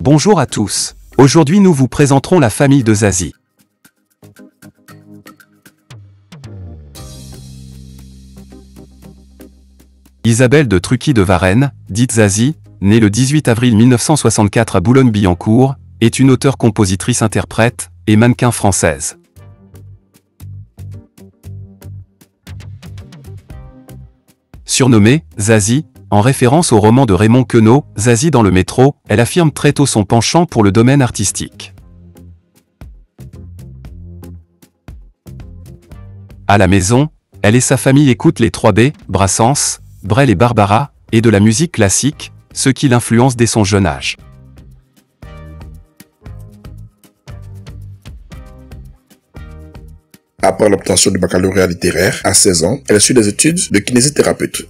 Bonjour à tous. Aujourd'hui nous vous présenterons la famille de Zazie. Isabelle de Trucy de Varennes, dite Zazie, née le 18 avril 1964 à Boulogne-Billancourt, est une auteure-compositrice-interprète et mannequin française. Surnommée Zazie, en référence au roman de Raymond Queneau, Zazie dans le métro, elle affirme très tôt son penchant pour le domaine artistique. À la maison, elle et sa famille écoutent les 3B, Brassens, Brel et Barbara, et de la musique classique, ce qui l'influence dès son jeune âge. Après l'obtention du baccalauréat littéraire, à 16 ans, elle suit des études de kinésithérapeute.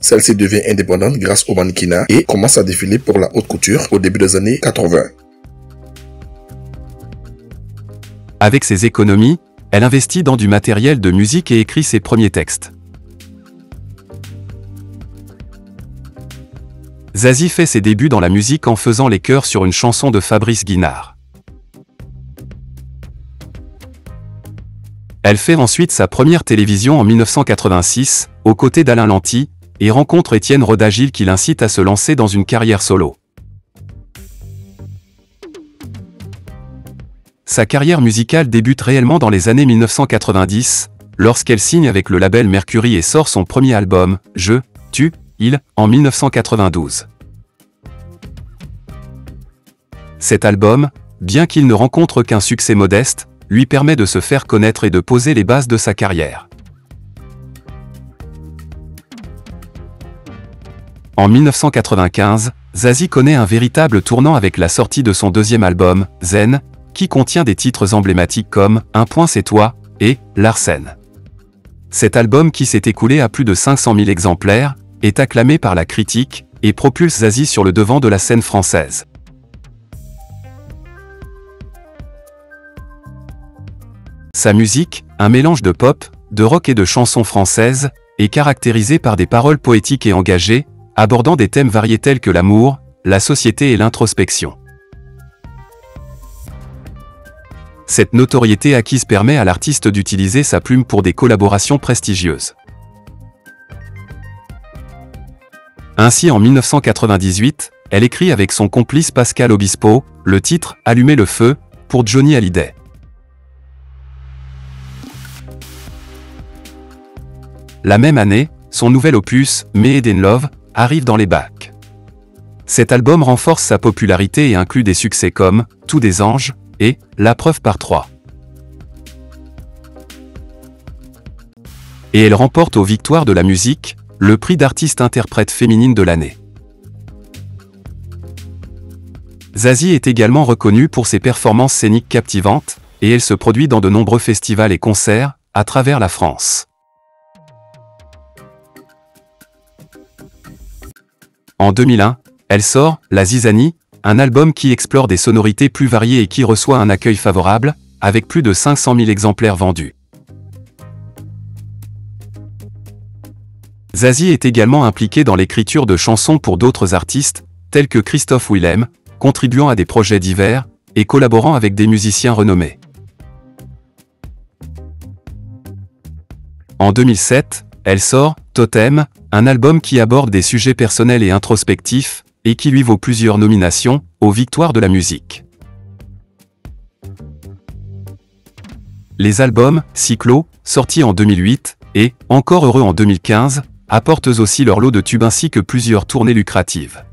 Celle-ci devient indépendante grâce au mannequinat et commence à défiler pour la haute couture au début des années 80. Avec ses économies, elle investit dans du matériel de musique et écrit ses premiers textes. Zazie fait ses débuts dans la musique en faisant les chœurs sur une chanson de Fabrice Guinard. Elle fait ensuite sa première télévision en 1986, aux côtés d'Alain Lanty, et rencontre Étienne Rodagil qui l'incite à se lancer dans une carrière solo. Sa carrière musicale débute réellement dans les années 1990, lorsqu'elle signe avec le label Mercury et sort son premier album, Je, Tu, Il, en 1992. Cet album, bien qu'il ne rencontre qu'un succès modeste, lui permet de se faire connaître et de poser les bases de sa carrière. En 1995, Zazie connaît un véritable tournant avec la sortie de son deuxième album, Zen, qui contient des titres emblématiques comme Un point c'est toi et Larsen. Cet album qui s'est écoulé à plus de 500 000 exemplaires, est acclamé par la critique et propulse Zazie sur le devant de la scène française. Sa musique, un mélange de pop, de rock et de chansons françaises, est caractérisée par des paroles poétiques et engagées, abordant des thèmes variés tels que l'amour, la société et l'introspection. Cette notoriété acquise permet à l'artiste d'utiliser sa plume pour des collaborations prestigieuses. Ainsi en 1998, elle écrit avec son complice Pascal Obispo, le titre « Allumer le feu » pour Johnny Hallyday. La même année, son nouvel opus, Made in Love, arrive dans les bacs. Cet album renforce sa popularité et inclut des succès comme Tous des anges et La preuve par 3. Et elle remporte aux Victoires de la musique le prix d'artiste-interprète féminine de l'année. Zazie est également reconnue pour ses performances scéniques captivantes, et elle se produit dans de nombreux festivals et concerts à travers la France. En 2001, elle sort La Zizanie, un album qui explore des sonorités plus variées et qui reçoit un accueil favorable, avec plus de 500 000 exemplaires vendus. Zazie est également impliquée dans l'écriture de chansons pour d'autres artistes, tels que Christophe Willem, contribuant à des projets divers et collaborant avec des musiciens renommés. En 2007, elle sort Totem, un album qui aborde des sujets personnels et introspectifs, et qui lui vaut plusieurs nominations aux Victoires de la musique. Les albums Cyclo, sortis en 2008, et Encore heureux en 2015, apportent aussi leur lot de tubes ainsi que plusieurs tournées lucratives.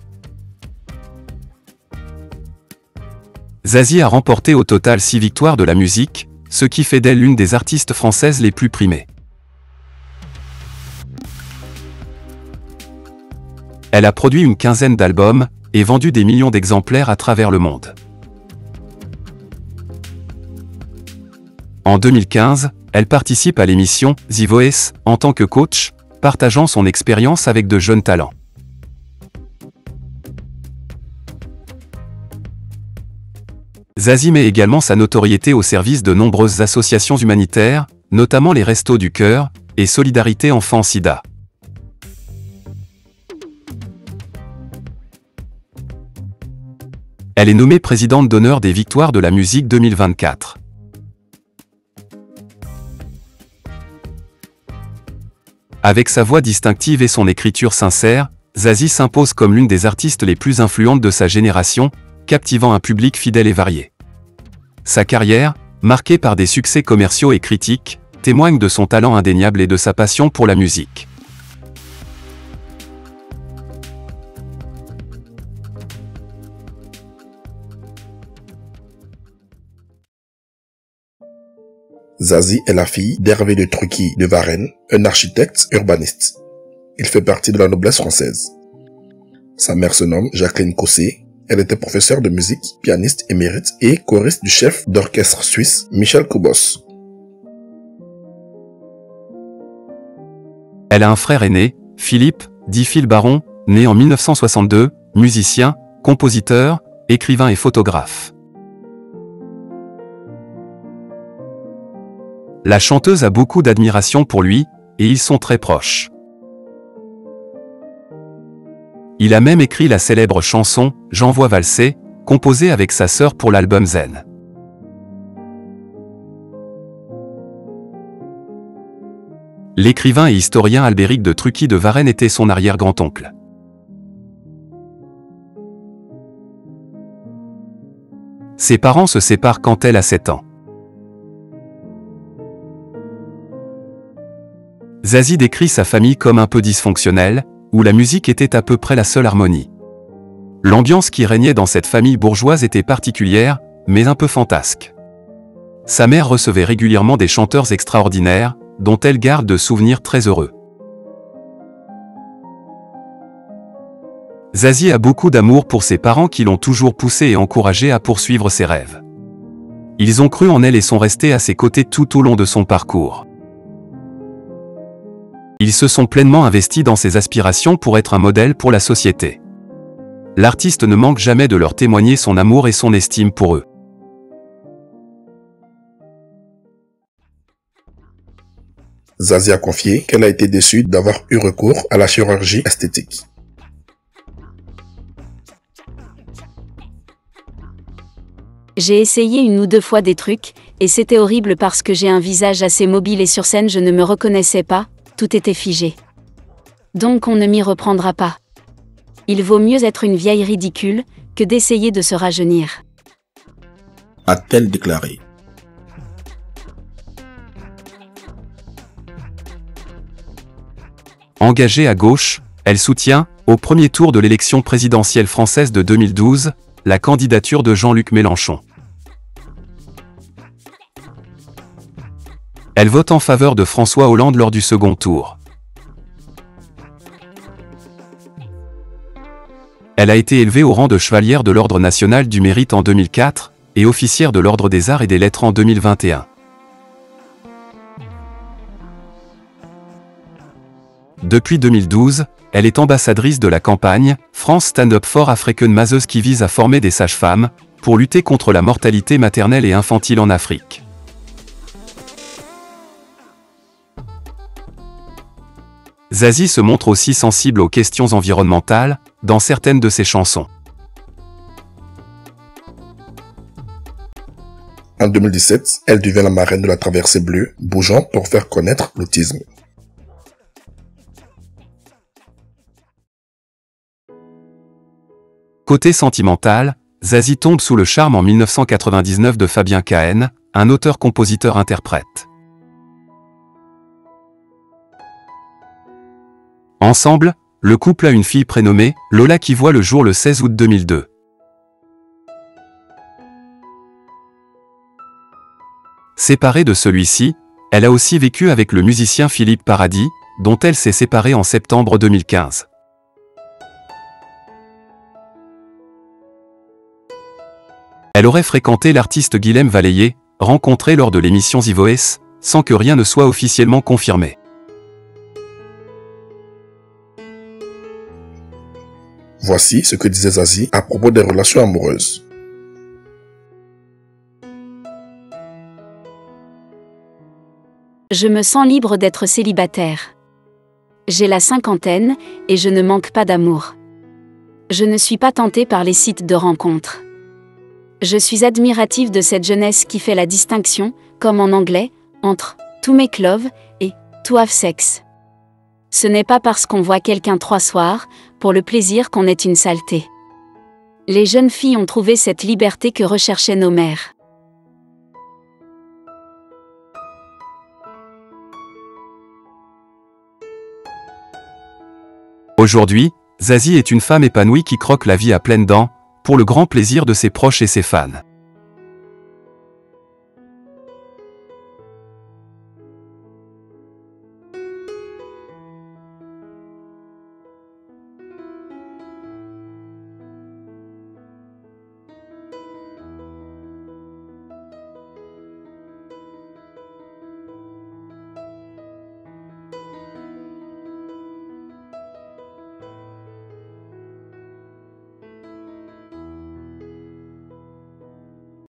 Zazie a remporté au total 6 victoires de la musique, ce qui fait d'elle l'une des artistes françaises les plus primées. Elle a produit une quinzaine d'albums et vendu des millions d'exemplaires à travers le monde. En 2015, elle participe à l'émission The Voice en tant que coach, partageant son expérience avec de jeunes talents. Zazie met également sa notoriété au service de nombreuses associations humanitaires, notamment les Restos du Cœur et Solidarité Enfants Sida. Elle est nommée présidente d'honneur des Victoires de la musique 2024. Avec sa voix distinctive et son écriture sincère, Zazie s'impose comme l'une des artistes les plus influentes de sa génération, captivant un public fidèle et varié. Sa carrière, marquée par des succès commerciaux et critiques, témoigne de son talent indéniable et de sa passion pour la musique. Zazie est la fille d'Hervé de Trucy de Varennes, un architecte urbaniste. Il fait partie de la noblesse française. Sa mère se nomme Jacqueline Cossé. Elle était professeure de musique, pianiste émérite et choriste du chef d'orchestre suisse Michel Koubos. Elle a un frère aîné, Philippe, dit Phil Baron, né en 1962, musicien, compositeur, écrivain et photographe. La chanteuse a beaucoup d'admiration pour lui, et ils sont très proches. Il a même écrit la célèbre chanson « J'envoie valser », composée avec sa sœur pour l'album Zen. L'écrivain et historien Albéric de Trucy de Varennes était son arrière-grand-oncle. Ses parents se séparent quand elle a 7 ans. Zazie décrit sa famille comme un peu dysfonctionnelle, où la musique était à peu près la seule harmonie. L'ambiance qui régnait dans cette famille bourgeoise était particulière, mais un peu fantasque. Sa mère recevait régulièrement des chanteurs extraordinaires, dont elle garde de souvenirs très heureux. Zazie a beaucoup d'amour pour ses parents qui l'ont toujours poussée et encouragée à poursuivre ses rêves. Ils ont cru en elle et sont restés à ses côtés tout au long de son parcours. Ils se sont pleinement investis dans ses aspirations pour être un modèle pour la société. L'artiste ne manque jamais de leur témoigner son amour et son estime pour eux. Zazie a confié qu'elle a été déçue d'avoir eu recours à la chirurgie esthétique. J'ai essayé 1 ou 2 fois des trucs, et c'était horrible parce que j'ai un visage assez mobile et sur scène je ne me reconnaissais pas, tout était figé. Donc on ne m'y reprendra pas. Il vaut mieux être une vieille ridicule, que d'essayer de se rajeunir. A-t-elle déclaré. Engagée à gauche, elle soutient, au premier tour de l'élection présidentielle française de 2012, la candidature de Jean-Luc Mélenchon. Elle vote en faveur de François Hollande lors du second tour. Elle a été élevée au rang de chevalière de l'Ordre national du mérite en 2004 et officière de l'Ordre des arts et des lettres en 2021. Depuis 2012, elle est ambassadrice de la campagne « France Stand Up for African Mothers » qui vise à former des sages-femmes pour lutter contre la mortalité maternelle et infantile en Afrique. Zazie se montre aussi sensible aux questions environnementales dans certaines de ses chansons. En 2017, elle devient la marraine de la traversée bleue, bougeant pour faire connaître l'autisme. Côté sentimental, Zazie tombe sous le charme en 1999 de Fabien Cahen, un auteur-compositeur-interprète. Ensemble, le couple a une fille prénommée Lola qui voit le jour le 16 août 2002. Séparée de celui-ci, elle a aussi vécu avec le musicien Philippe Paradis, dont elle s'est séparée en septembre 2015. Elle aurait fréquenté l'artiste Guilhem Valéié, rencontré lors de l'émission The Voice, sans que rien ne soit officiellement confirmé. Voici ce que disait Zazie à propos des relations amoureuses. Je me sens libre d'être célibataire. J'ai la cinquantaine, et je ne manque pas d'amour. Je ne suis pas tentée par les sites de rencontres. Je suis admirative de cette jeunesse qui fait la distinction, comme en anglais, entre « to make love » et « to have sex ». Ce n'est pas parce qu'on voit quelqu'un 3 soirs, pour le plaisir qu'on est une saleté. Les jeunes filles ont trouvé cette liberté que recherchaient nos mères. Aujourd'hui, Zazie est une femme épanouie qui croque la vie à pleines dents, pour le grand plaisir de ses proches et ses fans.